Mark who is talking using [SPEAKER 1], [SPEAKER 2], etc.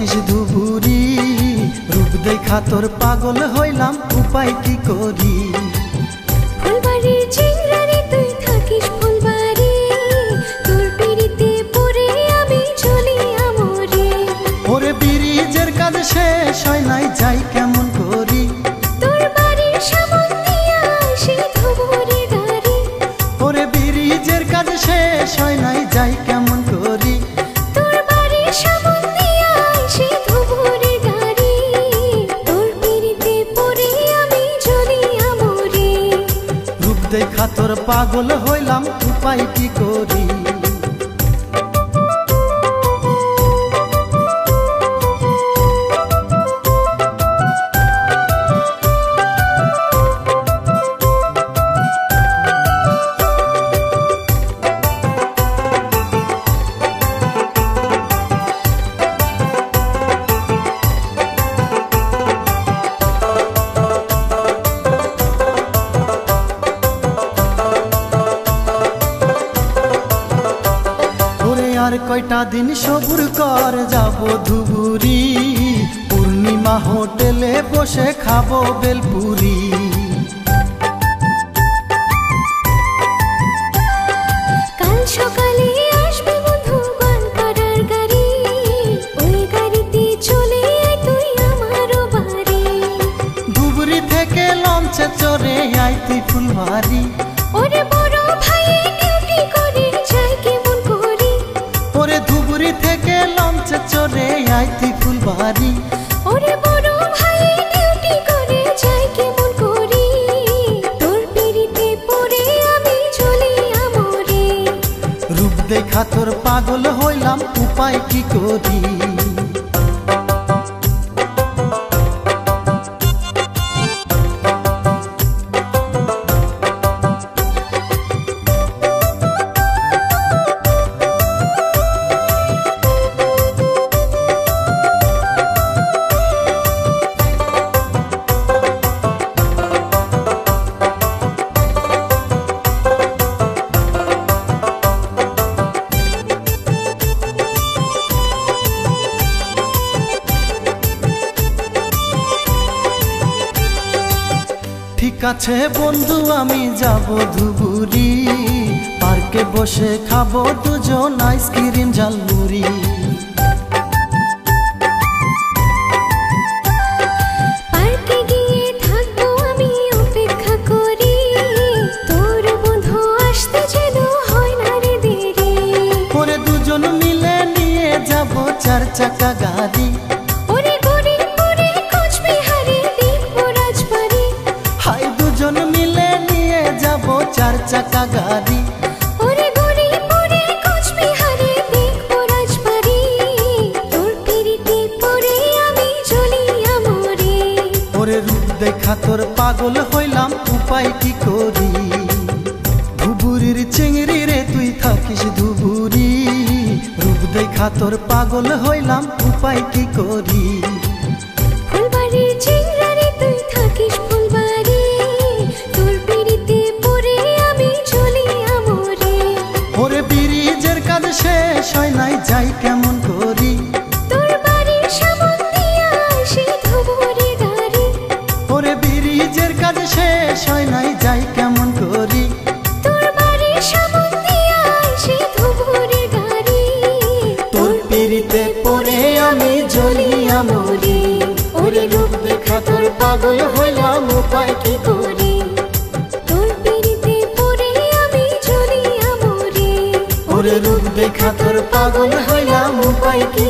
[SPEAKER 1] থাকিস ধুবুরি, রূপ দেখা তোর পাগল হইলাম, উপায় কি করি।
[SPEAKER 2] ফুলবাড়ির চিংড়ারে তুই থাকিস ফুলবাড়ি, তোর পিড়িতে পড়ে আমি চলি আমরে।
[SPEAKER 1] ওরে ব্রিজের কাজ শেষ হয় নাই, যাই কেমন করি।
[SPEAKER 2] তোর বাড়ির সামন দিয়া আসি ধুবুরি গাড়ি।
[SPEAKER 1] ওরে ব্রিজের কাজ শেষ হয় নাই, যাই কেমন করি।
[SPEAKER 2] তোর বাড়ির সামন দিয়া আসি ধুবুরি গাড়ি, তোর পিড়িতে পড়ে আমি চলি আমরে।
[SPEAKER 1] রূপ দেখা তোর পাগল হইলাম, উপায় কি করি। আর কয়টা দিন সবুর কর, যাব ধুবুরি, পূর্ণিমা হোটেলে বসে খাবো বেলপুরি।
[SPEAKER 2] কাল সকালে আসবে বন্ধু গনপাড়ার গাড়ি, ওই গাড়িতে চলে আয় তুই আমারও বাড়ি।
[SPEAKER 1] ধুবুরি থেকে লঞ্চে চড়ে আই তুই ফুলবাড়ি।
[SPEAKER 2] ওরে বড় ভাই ডিউটি করে যাই কেমন করি।
[SPEAKER 1] ওরে ধুবুরি থেকে লঞ্চে চড়ে আই তুই ফুলবাড়ি।
[SPEAKER 2] ওরে বড় ভাই ডিউটি করে যাই কেমন করি। তোর পিড়িতে পড়ে আমি চলি আমরে।
[SPEAKER 1] রূপ দেখা তোর পাগল হইলাম, উপায় কি করি। ঠিক আছে বন্ধু, আমি যাব ধুবুরি, পার্কে বসে খাবো দুজন আইসক্রিম ঝালমুড়ি।
[SPEAKER 2] পার্কে গিয়ে থাকবো আমি অপেক্ষা করি, তোর বন্ধু আসতে যেন হয় না রে দেরি।
[SPEAKER 1] ওরে দুজন মিলে নিয়ে যাব 4 চাকা গাড়ি।
[SPEAKER 2] ওরে গরিবপুরে কোচবিহারে দেখবো রাজবাড়ি।
[SPEAKER 1] হাই দুজন মিলে নিয়ে যাব 4 চাকা গাড়ি।
[SPEAKER 2] ওরে গরিবপুরে কোচবিহারে দেখবো রাজবাড়ি, তোর পিড়িতে পড়ে আমি চলি আমরে।
[SPEAKER 1] ওরে রূপ দেখা তোর পাগল হইলাম, উপায় কি করি। ধুবুরির চিংড়ি রে তুই থাকিস ধুবুরি, রূপ দেখা তোর পাগল হইলাম, উপায় কি করি।
[SPEAKER 2] ফুলবাড়ির চিংড়ারে তুই থাকিস ফুলবাড়ি, তোর পিড়িতে পড়ে আমি চলি আমরে।
[SPEAKER 1] ওরে ব্রিজের কাজ শেষ হয় নাই, যাই কেমন করি।
[SPEAKER 2] তোর বাড়ির সামন দিয়া আসি ধুবুরি গাড়ি।
[SPEAKER 1] ওরে ব্রিজের কাজ শেষ হয় নাই, যাই কেমন করি।
[SPEAKER 2] তোর বাড়ির সামন দিয়া আসি ধুবুরি গাড়ি,
[SPEAKER 1] তোর পিড়িতে পড়ে আমি জ্বলি আমরি। ওরে রূপ দেখা তোর পাগল হইলাম, উপায় কি করি।
[SPEAKER 2] তোর পিড়িতে পড়ে আমি চলি আমরে।
[SPEAKER 1] ওরে রূপ দেখা তোর পাগল হইলাম, উপায় কি